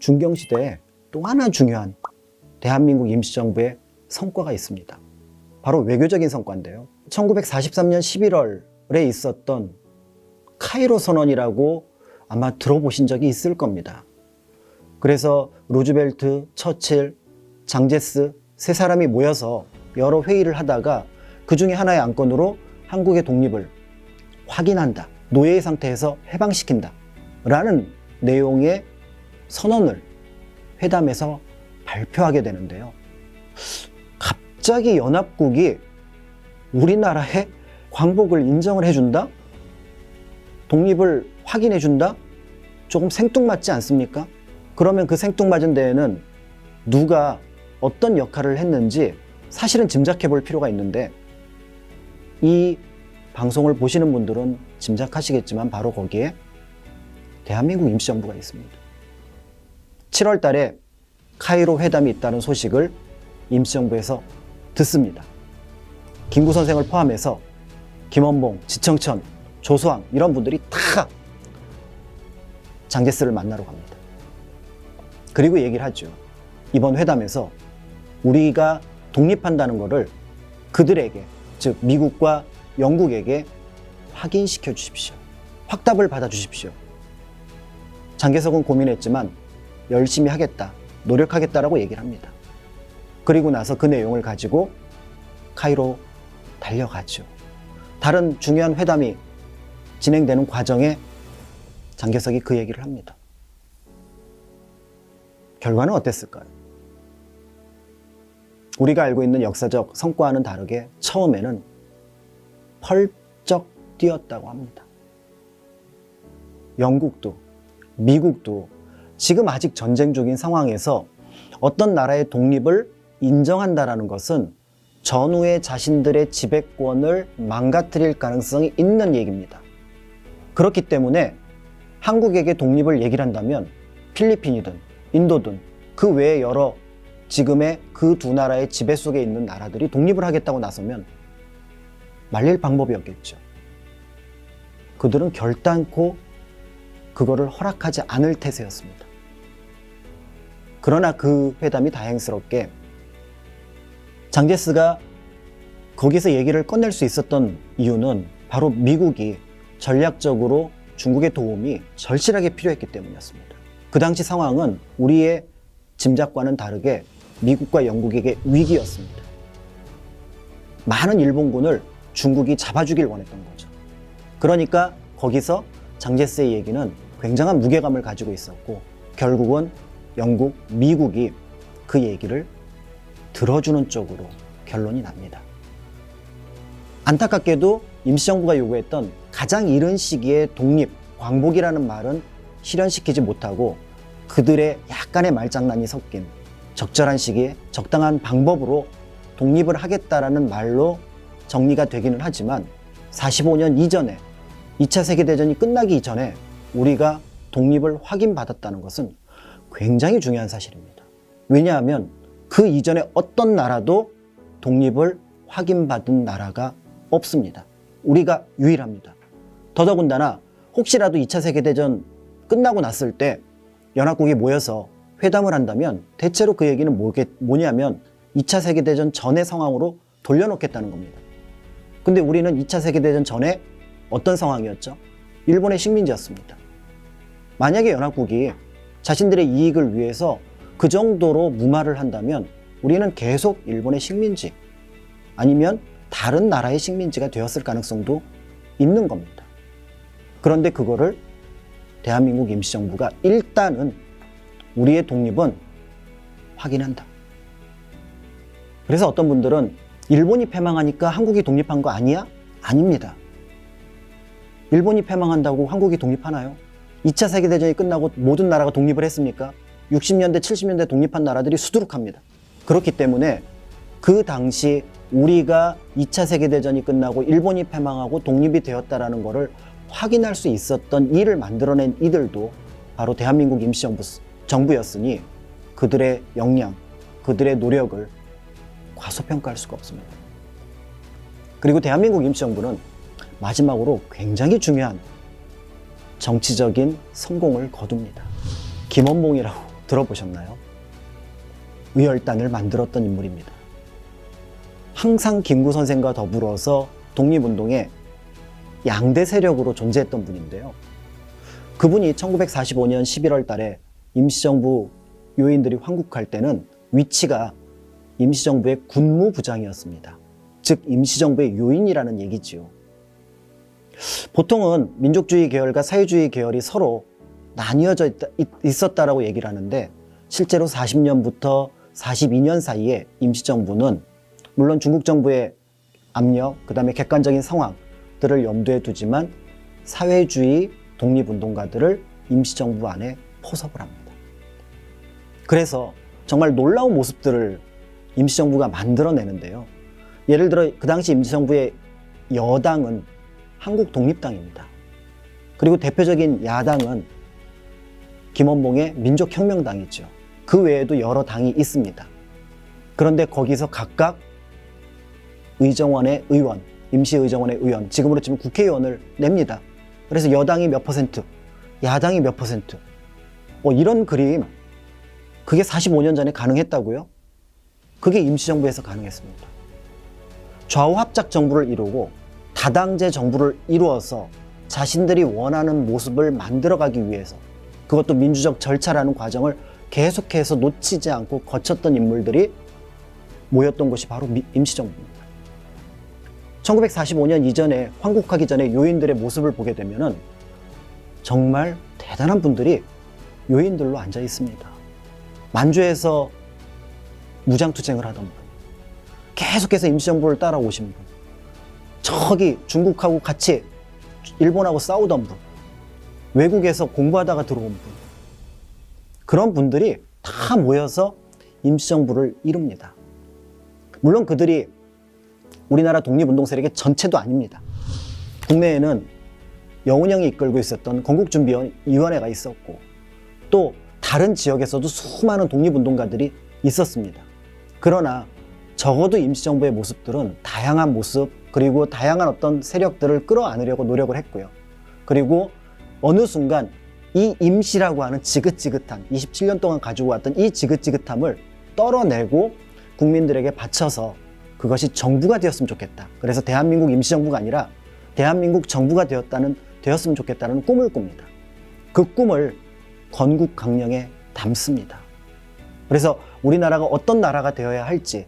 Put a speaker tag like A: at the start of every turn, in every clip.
A: 중경시대에 또 하나 중요한 대한민국 임시정부의 성과가 있습니다. 바로 외교적인 성과인데요. 1943년 11월에 있었던 카이로 선언이라고 아마 들어보신 적이 있을 겁니다. 그래서 루즈벨트, 처칠, 장제스 세 사람이 모여서 여러 회의를 하다가 그 중에 하나의 안건으로 한국의 독립을 확인한다, 노예의 상태에서 해방시킨다 라는 내용의 선언을 회담에서 발표하게 되는데요. 갑자기 연합국이 우리나라의 광복을 인정을 해준다? 독립을 확인해준다? 조금 생뚱맞지 않습니까? 그러면 그 생뚱맞은 데에는 누가 어떤 역할을 했는지 사실은 짐작해 볼 필요가 있는데, 이 방송을 보시는 분들은 짐작하시겠지만 바로 거기에 대한민국 임시정부가 있습니다. 7월 달에 카이로 회담이 있다는 소식을 임시정부에서 듣습니다. 김구 선생을 포함해서 김원봉, 지청천, 조소왕 이런 분들이 다 장제스를 만나러 갑니다. 그리고 얘기를 하죠. 이번 회담에서 우리가 독립한다는 것을 그들에게, 즉 미국과 영국에게 확인시켜 주십시오. 확답을 받아 주십시오. 장개석은 고민했지만 열심히 하겠다, 노력하겠다라고 얘기를 합니다. 그리고 나서 그 내용을 가지고 카이로 달려가죠. 다른 중요한 회담이 진행되는 과정에 장개석이 그 얘기를 합니다. 결과는 어땠을까요? 우리가 알고 있는 역사적 성과와는 다르게 처음에는 펄쩍 뛰었다고 합니다. 영국도 미국도 지금 아직 전쟁 중인 상황에서 어떤 나라의 독립을 인정한다라는 것은 전후에 자신들의 지배권을 망가뜨릴 가능성이 있는 얘기입니다. 그렇기 때문에 한국에게 독립을 얘기를 한다면 필리핀이든 인도든 그 외에 여러 지금의 그 두 나라의 지배 속에 있는 나라들이 독립을 하겠다고 나서면 말릴 방법이 없겠죠. 그들은 결단코 그거를 허락하지 않을 태세였습니다. 그러나 그 회담이 다행스럽게 장제스가 거기서 얘기를 꺼낼 수 있었던 이유는 바로 미국이 전략적으로 중국의 도움이 절실하게 필요했기 때문이었습니다. 그 당시 상황은 우리의 짐작과는 다르게 미국과 영국에게 위기였습니다. 많은 일본군을 중국이 잡아주길 원했던 거죠. 그러니까 거기서 장제스의 얘기는 굉장한 무게감을 가지고 있었고, 결국은 영국, 미국이 그 얘기를 들어주는 쪽으로 결론이 납니다. 안타깝게도 임시정부가 요구했던 가장 이른 시기에 독립, 광복이라는 말은 실현시키지 못하고 그들의 약간의 말장난이 섞인 적절한 시기에 적당한 방법으로 독립을 하겠다라는 말로 정리가 되기는 하지만 45년 이전에 2차 세계대전이 끝나기 이전에 우리가 독립을 확인받았다는 것은 굉장히 중요한 사실입니다. 왜냐하면 그 이전에 어떤 나라도 독립을 확인받은 나라가 없습니다. 우리가 유일합니다. 더더군다나 혹시라도 2차 세계대전 끝나고 났을 때 연합국이 모여서 회담을 한다면 대체로 그 얘기는 뭐냐면 2차 세계대전 전의 상황으로 돌려놓겠다는 겁니다. 근데 우리는 2차 세계대전 전에 어떤 상황이었죠? 일본의 식민지였습니다. 만약에 연합국이 자신들의 이익을 위해서 그 정도로 무마를 한다면 우리는 계속 일본의 식민지 아니면 다른 나라의 식민지가 되었을 가능성도 있는 겁니다. 그런데 그거를 대한민국 임시정부가 일단은 우리의 독립은 확인한다. 그래서 어떤 분들은 일본이 패망하니까 한국이 독립한 거 아니야? 아닙니다. 일본이 패망한다고 한국이 독립하나요? 2차 세계대전이 끝나고 모든 나라가 독립을 했습니까? 60년대, 70년대 독립한 나라들이 수두룩합니다. 그렇기 때문에 그 당시 우리가 2차 세계대전이 끝나고 일본이 패망하고 독립이 되었다라는 것을 확인할 수 있었던 일을 만들어낸 이들도 바로 대한민국 임시정부였으니 그들의 역량, 그들의 노력을 과소평가할 수가 없습니다. 그리고 대한민국 임시정부는 마지막으로 굉장히 중요한 정치적인 성공을 거둡니다. 김원봉이라고 들어보셨나요? 의열단을 만들었던 인물입니다. 항상 김구 선생과 더불어서 독립운동의 양대 세력으로 존재했던 분인데요. 그분이 1945년 11월 달에 임시정부 요인들이 황국할 때는 위치가 임시정부의 군무부장이었습니다. 즉 임시정부의 요인이라는 얘기지요. 보통은 민족주의 계열과 사회주의 계열이 서로 나뉘어져 있었다라고 얘기를 하는데, 실제로 40년부터 42년 사이에 임시정부는 물론 중국 정부의 압력, 그 다음에 객관적인 상황들을 염두에 두지만 사회주의 독립운동가들을 임시정부 안에 포섭을 합니다. 그래서 정말 놀라운 모습들을 임시정부가 만들어내는데요. 예를 들어 그 당시 임시정부의 여당은 한국독립당입니다. 그리고 대표적인 야당은 김원봉의 민족혁명당이죠. 그 외에도 여러 당이 있습니다. 그런데 거기서 각각 의정원의 의원, 임시의정원의 의원, 지금으로 치면 국회의원을 냅니다. 그래서 여당이 몇 퍼센트, 야당이 몇 퍼센트, 이런 그림, 그게 45년 전에 가능했다고요? 그게 임시정부에서 가능했습니다. 좌우합작 정부를 이루고 다당제 정부를 이루어서 자신들이 원하는 모습을 만들어가기 위해서, 그것도 민주적 절차라는 과정을 계속해서 놓치지 않고 거쳤던 인물들이 모였던 곳이 바로 임시정부입니다. 1945년 이전에, 황국하기 전에 요인들의 모습을 보게 되면은 정말 대단한 분들이 요인들로 앉아 있습니다. 만주에서 무장투쟁을 하던 분, 계속해서 임시정부를 따라오신 분, 저기 중국하고 같이 일본하고 싸우던 분, 외국에서 공부하다가 들어온 분, 그런 분들이 다 모여서 임시정부를 이룹니다. 물론 그들이 우리나라 독립운동 세력의 전체도 아닙니다. 국내에는 영운형이 이끌고 있었던 건국준비위원회가 있었고, 또 다른 지역에서도 수많은 독립운동가들이 있었습니다. 그러나 적어도 임시정부의 모습들은 다양한 모습, 그리고 다양한 어떤 세력들을 끌어안으려고 노력을 했고요. 그리고 어느 순간 이 임시라고 하는 지긋지긋한, 27년 동안 가지고 왔던 이 지긋지긋함을 떨어내고 국민들에게 바쳐서 그것이 정부가 되었으면 좋겠다. 그래서 대한민국 임시정부가 아니라 대한민국 정부가 되었으면 좋겠다는 꿈을 꿉니다. 그 꿈을 건국강령에 담습니다. 그래서 우리나라가 어떤 나라가 되어야 할지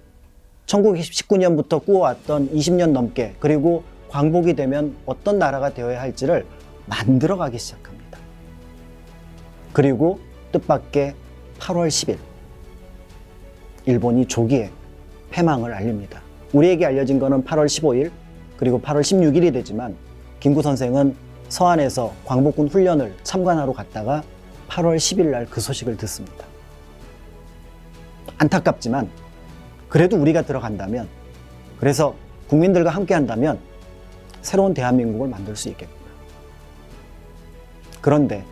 A: 1919년부터 꾸어왔던 20년 넘게, 그리고 광복이 되면 어떤 나라가 되어야 할지를 만들어가기 시작합니다. 그리고 뜻밖의 8월 10일 일본이 조기에 패망을 알립니다. 우리에게 알려진 것은 8월 15일 그리고 8월 16일이 되지만, 김구 선생은 서안에서 광복군 훈련을 참관하러 갔다가 8월 10일 날 그 소식을 듣습니다. 안타깝지만 그래도 우리가 들어간다면, 그래서 국민들과 함께 한다면 새로운 대한민국을 만들 수 있겠구나. 그런데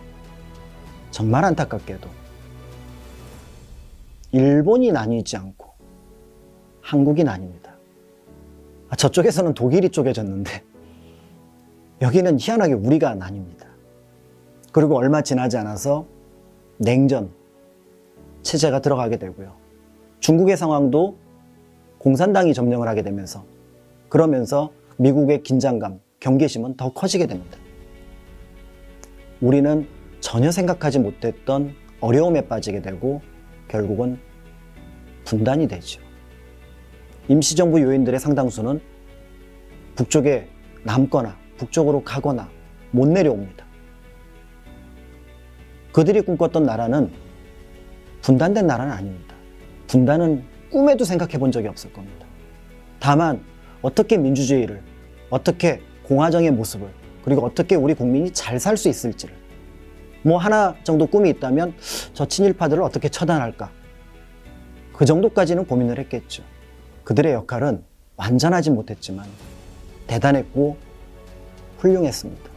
A: 정말 안타깝게도 일본이 나뉘지 않고 한국이 나뉩니다. 저쪽에서는 독일이 쪼개졌는데 여기는 희한하게 우리가 나뉩니다. 그리고 얼마 지나지 않아서 냉전 체제가 들어가게 되고요. 중국의 상황도 공산당이 점령을 하게 되면서, 그러면서 미국의 긴장감, 경계심은 더 커지게 됩니다. 우리는 전혀 생각하지 못했던 어려움에 빠지게 되고 결국은 분단이 되죠. 임시정부 요인들의 상당수는 북쪽에 남거나 북쪽으로 가거나 못 내려옵니다. 그들이 꿈꿨던 나라는 분단된 나라는 아닙니다. 분단은 꿈에도 생각해 본 적이 없을 겁니다. 다만 어떻게 민주주의를, 어떻게 공화정의 모습을, 그리고 어떻게 우리 국민이 잘 살 수 있을지를, 하나 정도 꿈이 있다면 저 친일파들을 어떻게 처단할까, 그 정도까지는 고민을 했겠죠. 그들의 역할은 완전하지 못했지만 대단했고 훌륭했습니다.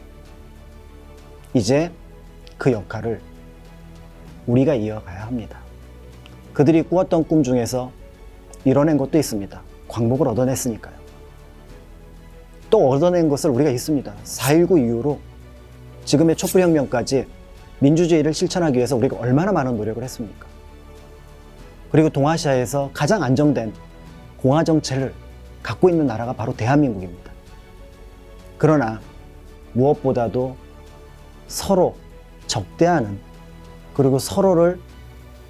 A: 이제 그 역할을 우리가 이어가야 합니다. 그들이 꾸었던 꿈 중에서 이뤄낸 것도 있습니다. 광복을 얻어냈으니까요. 또 얻어낸 것을 우리가 있습니다. 4.19 이후로 지금의 촛불혁명까지 민주주의를 실천하기 위해서 우리가 얼마나 많은 노력을 했습니까? 그리고 동아시아에서 가장 안정된 공화 정체를 갖고 있는 나라가 바로 대한민국입니다. 그러나 무엇보다도 서로 적대하는, 그리고 서로를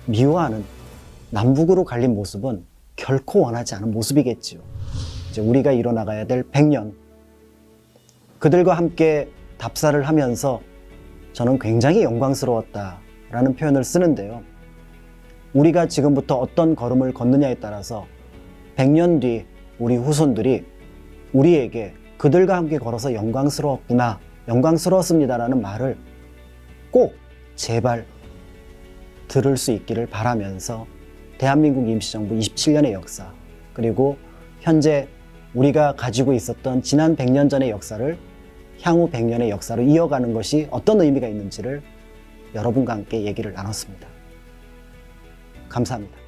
A: 미워하는 남북으로 갈린 모습은 결코 원하지 않은 모습이겠지요. 이제 우리가 이뤄나가야 될 100년, 그들과 함께 답사를 하면서 저는 굉장히 영광스러웠다라는 표현을 쓰는데요. 우리가 지금부터 어떤 걸음을 걷느냐에 따라서 100년 뒤 우리 후손들이 우리에게 그들과 함께 걸어서 영광스러웠구나, 영광스러웠습니다라는 말을 꼭 제발 들을 수 있기를 바라면서 대한민국 임시정부 27년의 역사, 그리고 현재 우리가 가지고 있었던 지난 100년 전의 역사를 향후 100년의 역사로 이어가는 것이 어떤 의미가 있는지를 여러분과 함께 얘기를 나눴습니다. 감사합니다.